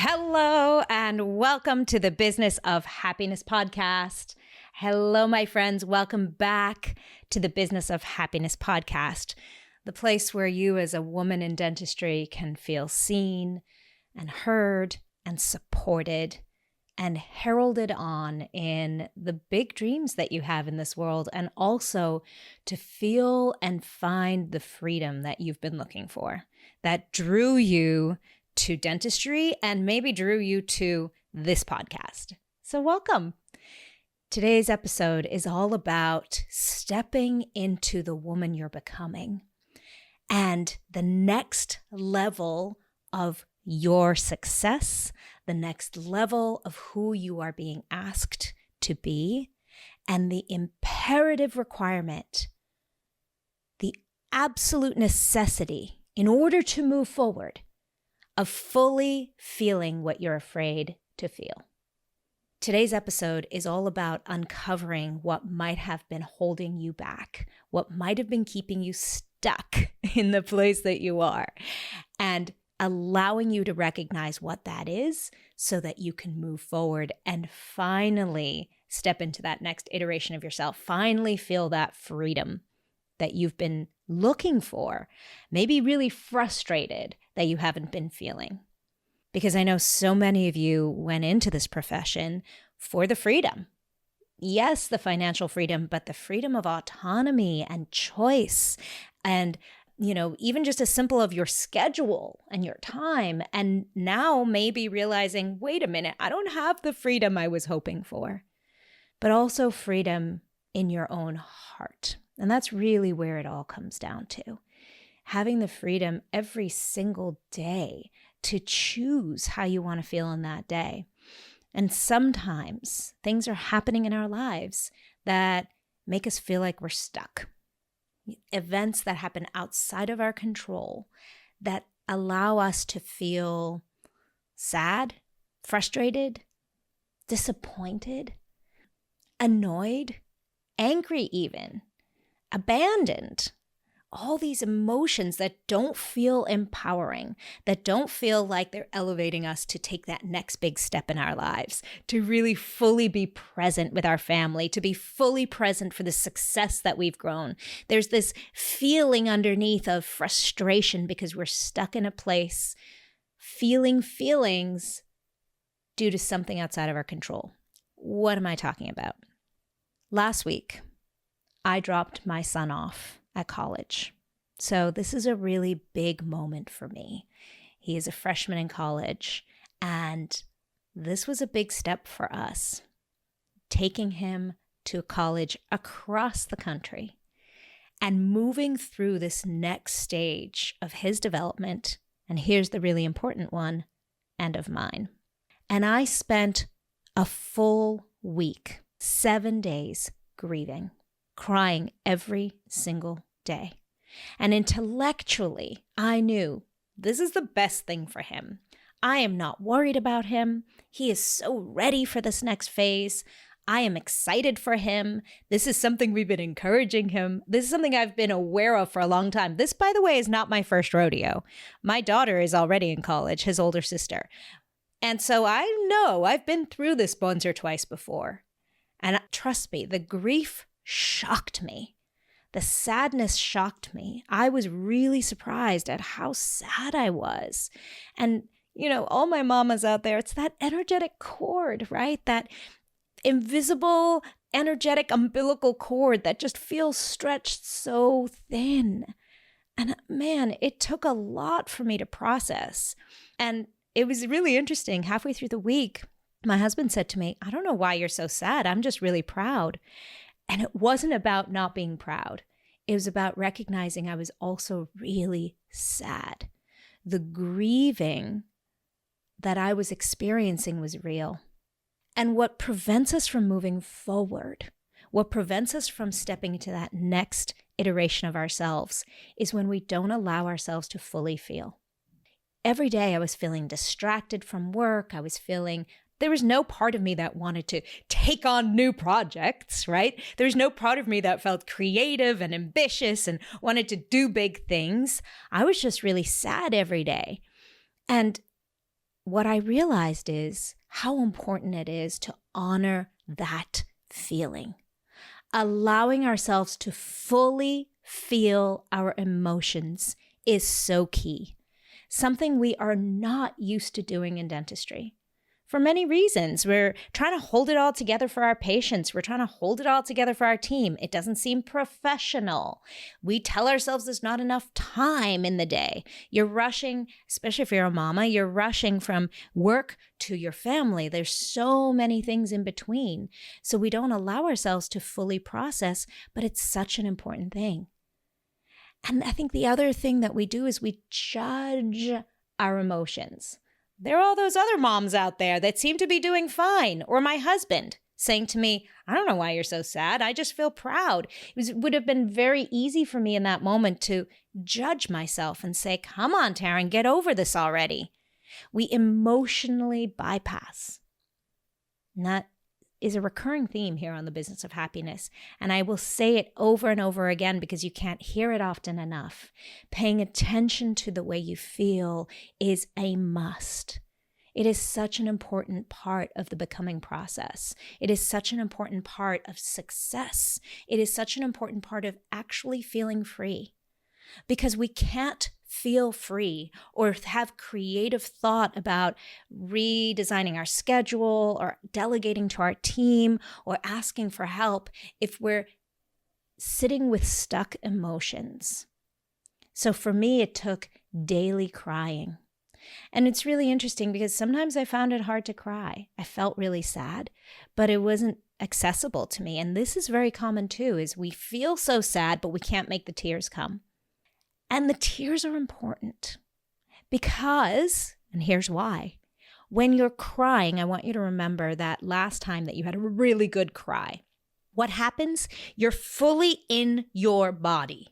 Hello and welcome to the Business of Happiness podcast. Hello, my friends. Welcome back to the Business of Happiness podcast, the place where you as a woman in dentistry can feel seen and heard and supported and heralded on in the big dreams that you have in this world, and also to feel and find the freedom that you've been looking for, that drew you to dentistry and maybe drew you to this podcast. So welcome. Today's episode is all about stepping into the woman you're becoming and the next level of your success, the next level of who you are being asked to be, and the imperative requirement, the absolute necessity in order to move forward of fully feeling what you're afraid to feel. Today's episode is all about uncovering what might have been holding you back, what might have been keeping you stuck in the place that you are, and allowing you to recognize what that is so that you can move forward and finally step into that next iteration of yourself, finally feel that freedom that you've been looking for, maybe really frustrated that you haven't been feeling. Because I know so many of you went into this profession for the freedom. Yes, the financial freedom, but the freedom of autonomy and choice and, even just as simple of your schedule and your time. And now maybe realizing, wait a minute, I don't have the freedom I was hoping for, but also freedom in your own heart. And that's really where it all comes down to. Having the freedom every single day to choose how you want to feel in that day. And sometimes things are happening in our lives that make us feel like we're stuck. Events that happen outside of our control that allow us to feel sad, frustrated, disappointed, annoyed, angry even, abandoned. All these emotions that don't feel empowering, that don't feel like they're elevating us to take that next big step in our lives, to really fully be present with our family, to be fully present for the success that we've grown. There's this feeling underneath of frustration because we're stuck in a place, feeling feelings due to something outside of our control. What am I talking about? Last week, I dropped my son off at college. So this is a really big moment for me. He is a freshman in college, and this was a big step for us, taking him to a college across the country and moving through this next stage of his development. And here's the really important one, and of mine. And I spent a full week, 7 days, grieving, crying every single day. And intellectually, I knew this is the best thing for him. I am not worried about him. He is so ready for this next phase. I am excited for him. This is something we've been encouraging him. This is something I've been aware of for a long time. This, by the way, is not my first rodeo. My daughter is already in college, his older sister. And so I know I've been through this once or twice before. And trust me, the grief shocked me. The sadness shocked me. I was really surprised at how sad I was. And, all my mamas out there, it's that energetic cord, right? That invisible, energetic umbilical cord that just feels stretched so thin. And man, it took a lot for me to process. And it was really interesting. Halfway through the week, my husband said to me, I don't know why you're so sad. I'm just really proud. And it wasn't about not being proud. It was about recognizing I was also really sad. The grieving that I was experiencing was real. And what prevents us from moving forward, what prevents us from stepping into that next iteration of ourselves, is when we don't allow ourselves to fully feel. Every day I was feeling distracted from work. There was no part of me that wanted to take on new projects, right? There was no part of me that felt creative and ambitious and wanted to do big things. I was just really sad every day. And what I realized is how important it is to honor that feeling. Allowing ourselves to fully feel our emotions is so key. Something we are not used to doing in dentistry. For many reasons, we're trying to hold it all together for our patients. We're trying to hold it all together for our team. It doesn't seem professional. We tell ourselves there's not enough time in the day. You're rushing, especially if you're a mama, you're rushing from work to your family. There's so many things in between. So we don't allow ourselves to fully process, but it's such an important thing. And I think the other thing that we do is we judge our emotions. There are all those other moms out there that seem to be doing fine. Or my husband saying to me, I don't know why you're so sad. I just feel proud. It would have been very easy for me in that moment to judge myself and say, come on, Tarryn, get over this already. We emotionally bypass. And that is a recurring theme here on the Business of Happiness. And I will say it over and over again because you can't hear it often enough. Paying attention to the way you feel is a must. It is such an important part of the becoming process. It is such an important part of success. It is such an important part of actually feeling free. Because we can't feel free or have creative thought about redesigning our schedule or delegating to our team or asking for help if we're sitting with stuck emotions. So for me, it took daily crying. And it's really interesting because sometimes I found it hard to cry. I felt really sad, but it wasn't accessible to me. And this is very common too, is we feel so sad, but we can't make the tears come. And the tears are important because, and here's why, when you're crying, I want you to remember that last time that you had a really good cry. What happens? You're fully in your body.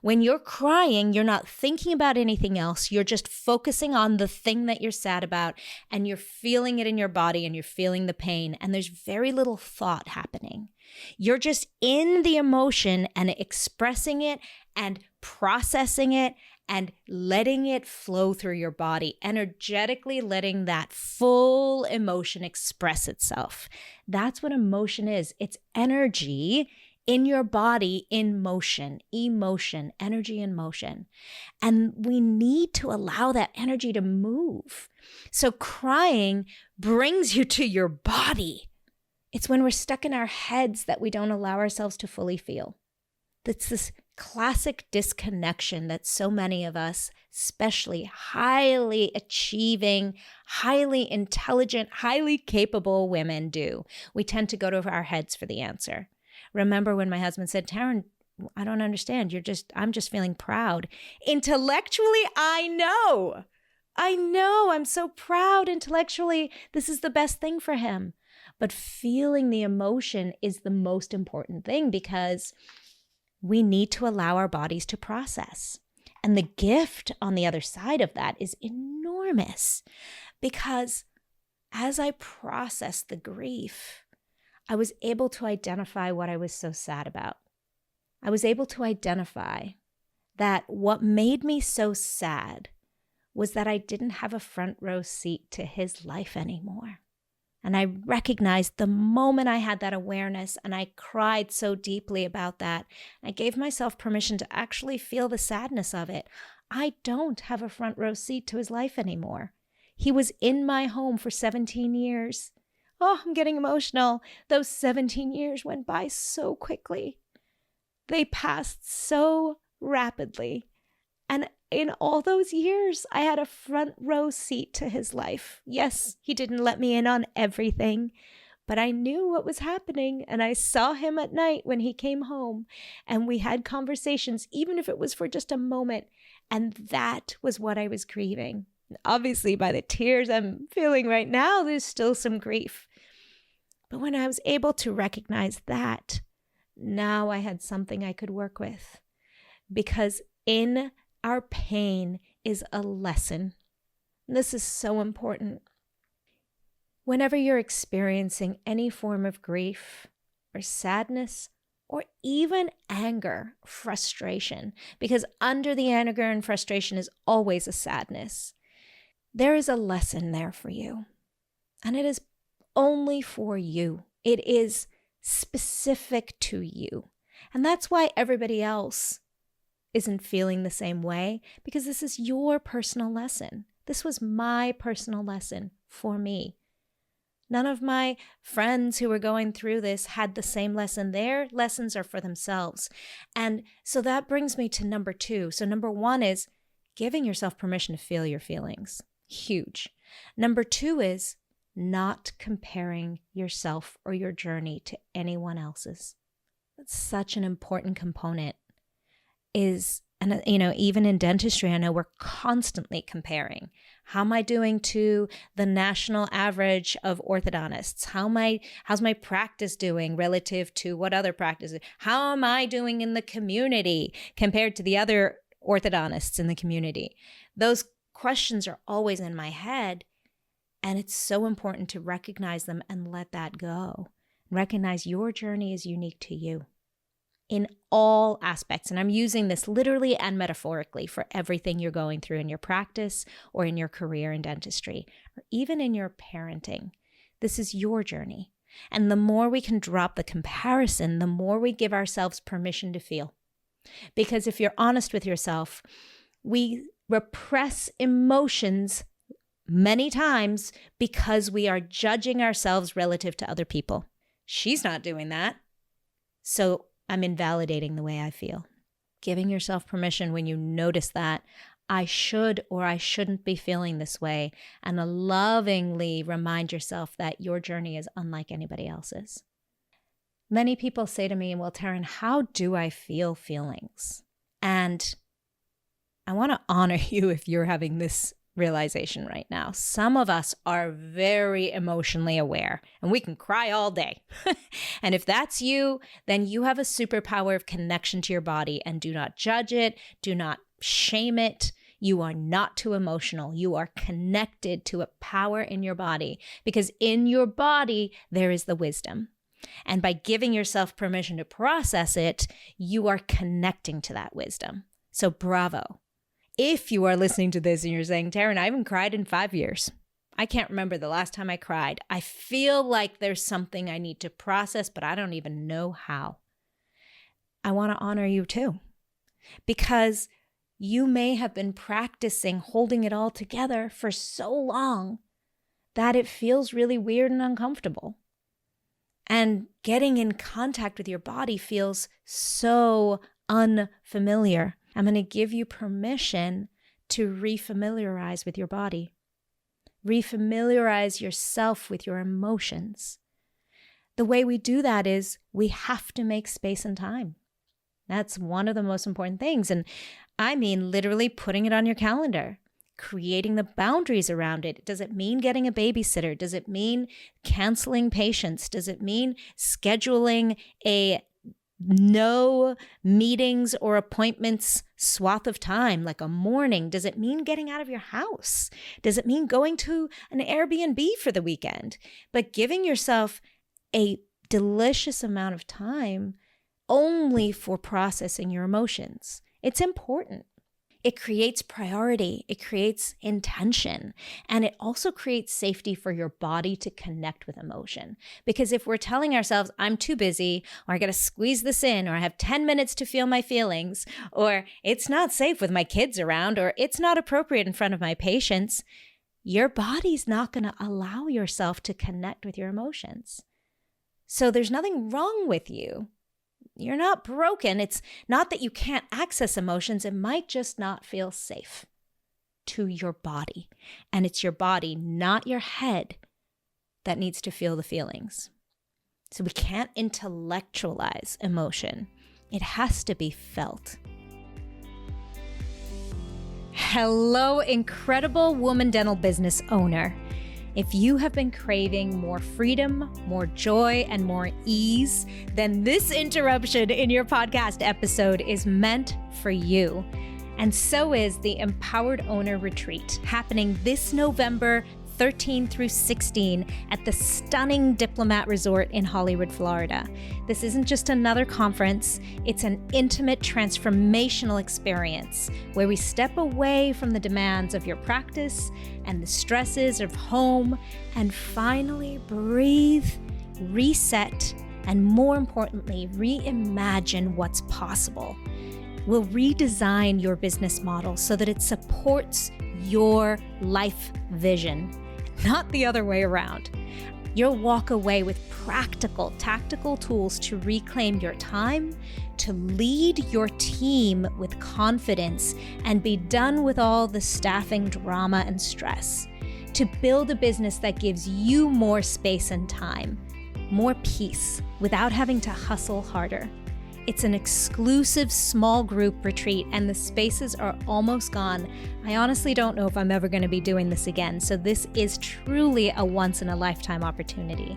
When you're crying, you're not thinking about anything else. You're just focusing on the thing that you're sad about, and you're feeling it in your body, and you're feeling the pain, and there's very little thought happening. You're just in the emotion and expressing it and processing it and letting it flow through your body, energetically letting that full emotion express itself. That's what emotion is. It's energy in your body in motion, emotion, energy in motion. And we need to allow that energy to move. So crying brings you to your body. It's when we're stuck in our heads that we don't allow ourselves to fully feel. That's this classic disconnection that so many of us, especially highly achieving, highly intelligent, highly capable women do. We tend to go to our heads for the answer. Remember when my husband said, Tarryn, I don't understand. I'm just feeling proud. Intellectually, I know. I'm so proud intellectually. This is the best thing for him. But feeling the emotion is the most important thing because we need to allow our bodies to process. And the gift on the other side of that is enormous because as I processed the grief, I was able to identify what I was so sad about. I was able to identify that what made me so sad was that I didn't have a front row seat to his life anymore. And I recognized the moment I had that awareness, and I cried so deeply about that. I gave myself permission to actually feel the sadness of it. I don't have a front row seat to his life anymore. He was in my home for 17 years. Oh, I'm getting emotional. Those 17 years went by so quickly. They passed so rapidly. And in all those years, I had a front row seat to his life. Yes, he didn't let me in on everything, but I knew what was happening, and I saw him at night when he came home, and we had conversations, even if it was for just a moment, and that was what I was grieving. Obviously, by the tears I'm feeling right now, there's still some grief. But when I was able to recognize that, now I had something I could work with. Because in our pain is a lesson. This is so important. Whenever you're experiencing any form of grief or sadness or even anger, frustration, because under the anger and frustration is always a sadness, there is a lesson there for you. And it is only for you. It is specific to you. And that's why everybody else isn't feeling the same way, because this is your personal lesson. This was my personal lesson for me. None of my friends who were going through this had the same lesson. Their lessons are for themselves. And so that brings me to number 2. So number 1 is giving yourself permission to feel your feelings. Huge. Number 2 is not comparing yourself or your journey to anyone else's. That's such an important component. And even in dentistry, I know we're constantly comparing. How am I doing to the national average of orthodontists? How's my practice doing relative to what other practices? How am I doing in the community compared to the other orthodontists in the community? Those questions are always in my head, and it's so important to recognize them and let that go. Recognize your journey is unique to you in all aspects. And I'm using this literally and metaphorically for everything you're going through in your practice or in your career in dentistry, or even in your parenting. This is your journey. And the more we can drop the comparison, the more we give ourselves permission to feel. Because if you're honest with yourself, we repress emotions many times because we are judging ourselves relative to other people. She's not doing that, so I'm invalidating the way I feel. Giving yourself permission when you notice that I should or I shouldn't be feeling this way, and lovingly remind yourself that your journey is unlike anybody else's. Many people say to me, well, Tarryn, how do I feel feelings? And I want to honor you if you're having this realization right now. Some of us are very emotionally aware, and we can cry all day. And if that's you, then you have a superpower of connection to your body, and do not judge it. Do not shame it. You are not too emotional. You are connected to a power in your body, because in your body, there is the wisdom. And by giving yourself permission to process it, you are connecting to that wisdom. So bravo. If you are listening to this and you're saying, Tarryn, I haven't cried in 5 years. I can't remember the last time I cried. I feel like there's something I need to process, but I don't even know how. I want to honor you too, because you may have been practicing holding it all together for so long that it feels really weird and uncomfortable. And getting in contact with your body feels so unfamiliar. I'm going to give you permission to refamiliarize with your body. Refamiliarize yourself with your emotions. The way we do that is we have to make space and time. That's one of the most important things. And I mean literally putting it on your calendar, creating the boundaries around it. Does it mean getting a babysitter? Does it mean canceling patients? Does it mean scheduling a no meetings or appointments swath of time, like a morning? Does it mean getting out of your house? Does it mean going to an Airbnb for the weekend? But giving yourself a delicious amount of time only for processing your emotions. It's important. It creates priority, it creates intention, and it also creates safety for your body to connect with emotion. Because if we're telling ourselves, I'm too busy, or I got to squeeze this in, or I have 10 minutes to feel my feelings, or it's not safe with my kids around, or it's not appropriate in front of my patients, your body's not going to allow yourself to connect with your emotions. So there's nothing wrong with you. You're not broken. It's not that you can't access emotions. It might just not feel safe to your body. And it's your body, not your head, that needs to feel the feelings. So we can't intellectualize emotion. It has to be felt. Hello, incredible woman dental business owner. If you have been craving more freedom, more joy, and more ease, then this interruption in your podcast episode is meant for you. And so is the Empowered Owner Retreat, happening this November 13 through 16 at the stunning Diplomat Resort in Hollywood, Florida. This isn't just another conference, it's an intimate, transformational experience where we step away from the demands of your practice and the stresses of home and finally breathe, reset, and more importantly, reimagine what's possible. We'll redesign your business model so that it supports your life vision, not the other way around. You'll walk away with practical, tactical tools to reclaim your time, to lead your team with confidence, and be done with all the staffing drama and stress, to build a business that gives you more space and time, more peace, without having to hustle harder. It's an exclusive small group retreat and the spaces are almost gone. I honestly don't know if I'm ever going to be doing this again, so this is truly a once-in-a-lifetime opportunity.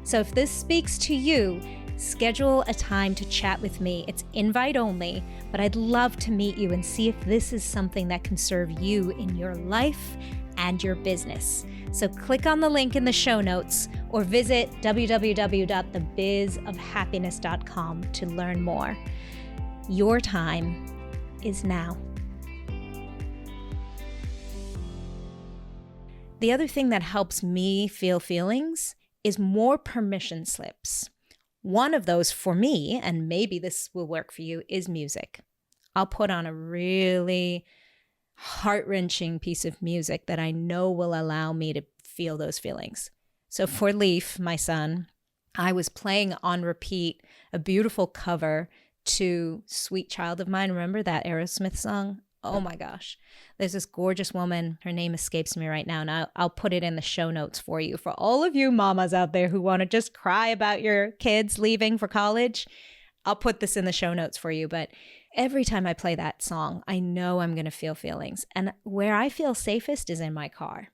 So if this speaks to you, schedule a time to chat with me. It's invite only, but I'd love to meet you and see if this is something that can serve you in your life and your business. So click on the link in the show notes or visit www.thebizofhappiness.com to learn more. Your time is now. The other thing that helps me feel feelings is more permission slips. One of those for me, and maybe this will work for you, is music. I'll put on a really heart-wrenching piece of music that I know will allow me to feel those feelings. So for Leaf, my son, I was playing on repeat a beautiful cover to Sweet Child of Mine. Remember that Aerosmith song? Oh my gosh. There's this gorgeous woman. Her name escapes me right now, and I'll put it in the show notes for you. For all of you mamas out there who want to just cry about your kids leaving for college, I'll put this in the show notes for you. But every time I play that song, I know I'm going to feel feelings. And where I feel safest is in my car.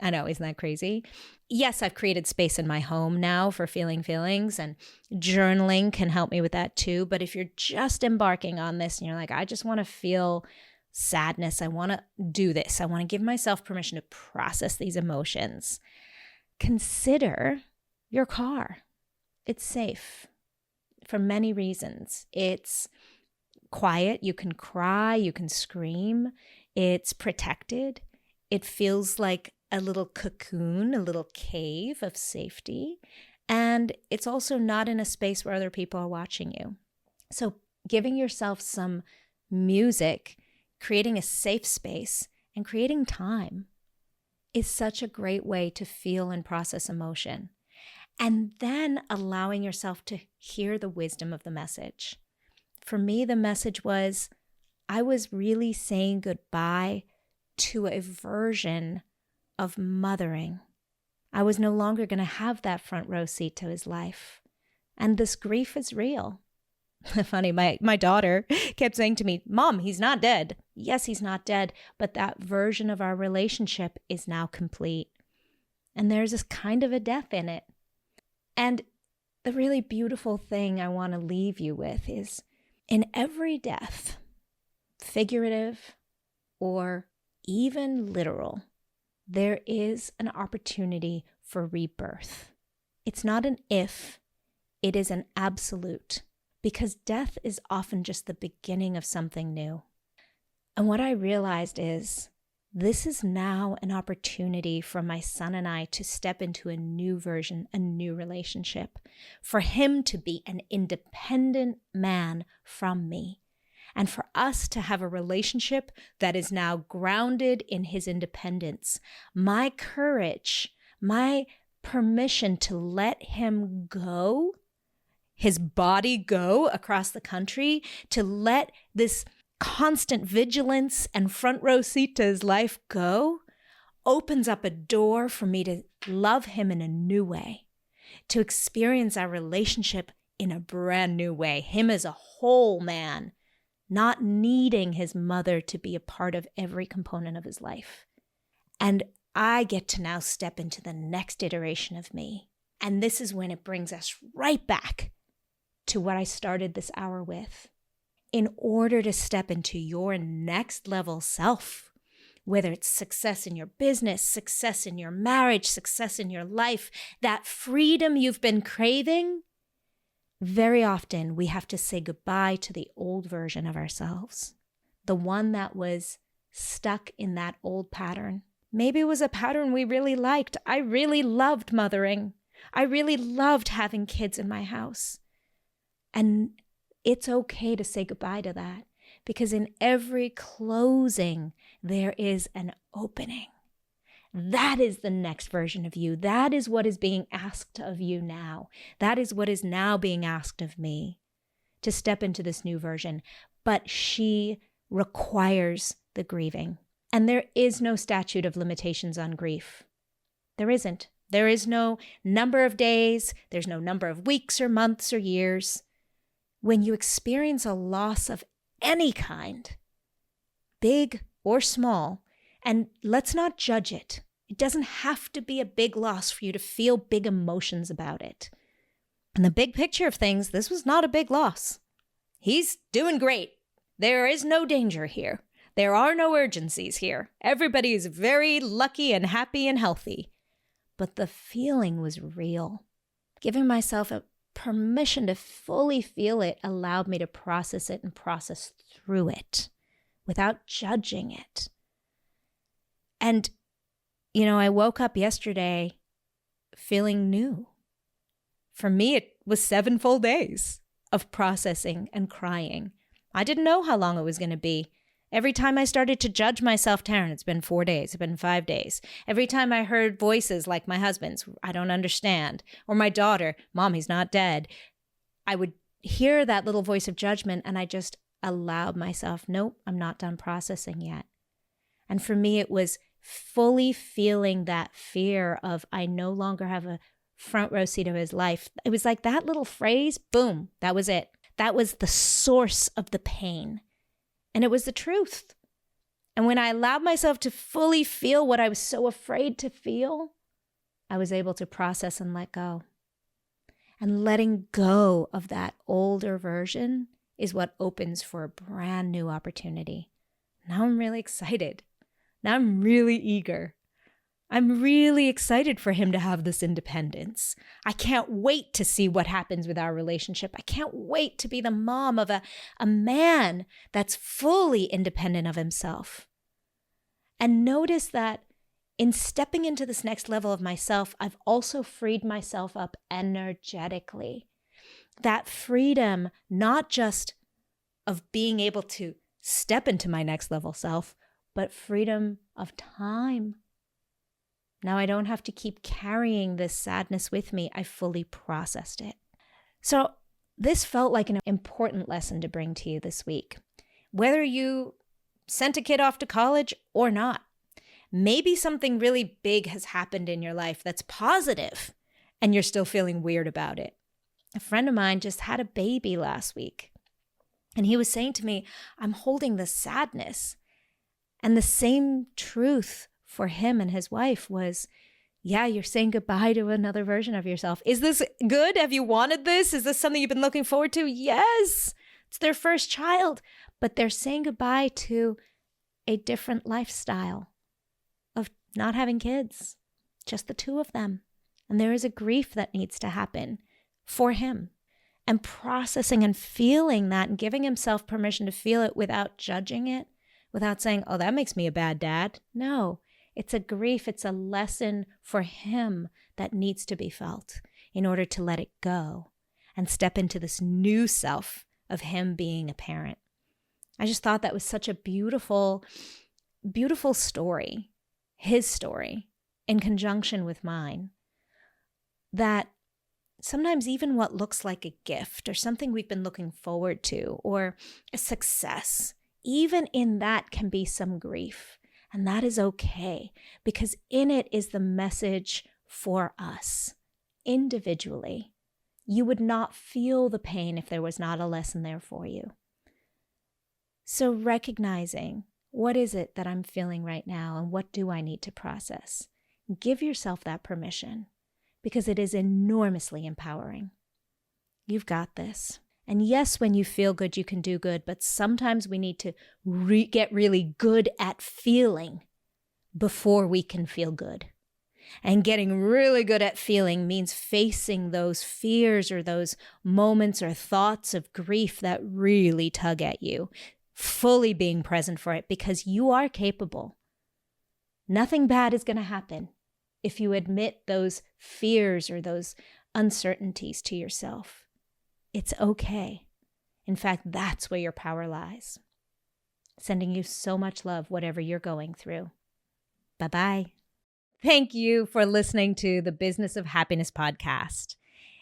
I know, isn't that crazy? Yes, I've created space in my home now for feeling feelings, and journaling can help me with that too. But if you're just embarking on this and you're like, I just want to feel sadness, I want to do this, I want to give myself permission to process these emotions, consider your car. It's safe for many reasons. It's quiet. You can cry, you can scream. It's protected. It feels like a little cocoon, a little cave of safety. And it's also not in a space where other people are watching you. So giving yourself some music, creating a safe space, and creating time is such a great way to feel and process emotion. And then allowing yourself to hear the wisdom of the message. For me, the message was, I was really saying goodbye to a version of mothering. I was no longer going to have that front row seat to his life. And this grief is real. Funny, my daughter kept saying to me, Mom, he's not dead. Yes, he's not dead, but that version of our relationship is now complete. And there's this kind of a death in it. And the really beautiful thing I want to leave you with is, in every death, figurative or even literal, there is an opportunity for rebirth. It's not an if, it is an absolute, because death is often just the beginning of something new. And what I realized is, this is now an opportunity for my son and I to step into a new version, a new relationship, for him to be an independent man from me, and for us to have a relationship that is now grounded in his independence. My courage, my permission to let him go, his body go across the country, to let this constant vigilance and front row seat to his life go, opens up a door for me to love him in a new way, to experience our relationship in a brand new way, him as a whole man, not needing his mother to be a part of every component of his life. And I get to now step into the next iteration of me. And this is when it brings us right back to what I started this hour with. In order to step into your next level self, whether it's success in your business, success in your marriage, success in your life, that freedom you've been craving, very often we have to say goodbye to the old version of ourselves, the one that was stuck in that old pattern. Maybe it was a pattern we really liked. I really loved mothering. I really loved having kids in my house. And it's okay to say goodbye to that, because in every closing, there is an opening. That is the next version of you. That is what is being asked of you now. That is what is now being asked of me, to step into this new version. But she requires the grieving. And there is no statute of limitations on grief. There isn't. There is no number of days. There's no number of weeks or months or years. When you experience a loss of any kind, big or small, and let's not judge it. It doesn't have to be a big loss for you to feel big emotions about it. In the big picture of things, this was not a big loss. He's doing great. There is no danger here. There are no urgencies here. Everybody is very lucky and happy and healthy. But the feeling was real. Giving myself a permission to fully feel it allowed me to process it and process through it without judging it. And, I woke up yesterday feeling new. For me, it was 7 full days of processing and crying. I didn't know how long it was going to be. Every time I started to judge myself, Tarryn, it's been 4 days, it's been 5 days. Every time I heard voices like my husband's, I don't understand, or my daughter, Mom, he's not dead, I would hear that little voice of judgment, and I just allowed myself, nope, I'm not done processing yet. And for me, it was fully feeling that fear of I no longer have a front row seat of his life. It was like that little phrase, boom, that was it. That was the source of the pain. And it was the truth. And when I allowed myself to fully feel what I was so afraid to feel, I was able to process and let go. And letting go of that older version is what opens for a brand new opportunity. Now I'm really excited. Now I'm really eager. I'm really excited for him to have this independence. I can't wait to see what happens with our relationship. I can't wait to be the mom of a man that's fully independent of himself. And notice that in stepping into this next level of myself, I've also freed myself up energetically. That freedom, not just of being able to step into my next level self, but freedom of time. Now I don't have to keep carrying this sadness with me. I fully processed it. So this felt like an important lesson to bring to you this week. Whether you sent a kid off to college or not, maybe something really big has happened in your life that's positive and you're still feeling weird about it. A friend of mine just had a baby last week, and he was saying to me, I'm holding this sadness. And the same truth for him and his wife was, yeah, you're saying goodbye to another version of yourself. Is this good? Have you wanted this? Is this something you've been looking forward to? Yes, it's their first child, but they're saying goodbye to a different lifestyle of not having kids, just the two of them. And there is a grief that needs to happen for him. And processing and feeling that and giving himself permission to feel it without judging it, without saying, oh, that makes me a bad dad. No, it's a grief. It's a lesson for him that needs to be felt in order to let it go and step into this new self of him being a parent. I just thought that was such a beautiful, beautiful story, his story, in conjunction with mine, that sometimes even what looks like a gift or something we've been looking forward to or a success, even in that can be some grief. And that is okay, because in it is the message for us individually. You would not feel the pain if there was not a lesson there for you. So recognizing, what is it that I'm feeling right now and what do I need to process? Give yourself that permission, because it is enormously empowering. You've got this. And yes, when you feel good, you can do good, but sometimes we need to get really good at feeling before we can feel good. And getting really good at feeling means facing those fears or those moments or thoughts of grief that really tug at you, fully being present for it because you are capable. Nothing bad is going to happen if you admit those fears or those uncertainties to yourself. It's okay. In fact, that's where your power lies. Sending you so much love, whatever you're going through. Bye-bye. Thank you for listening to the Business of Happiness podcast.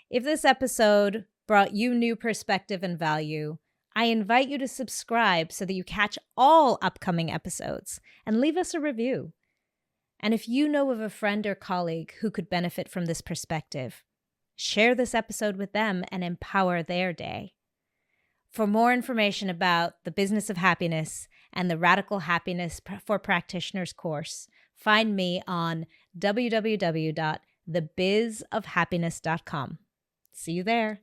If this episode brought you new perspective and value, I invite you to subscribe so that you catch all upcoming episodes and leave us a review. And if you know of a friend or colleague who could benefit from this perspective, share this episode with them and empower their day. For more information about the Business of Happiness and the Radical Happiness for Practitioners course, find me on www.thebizofhappiness.com. See you there.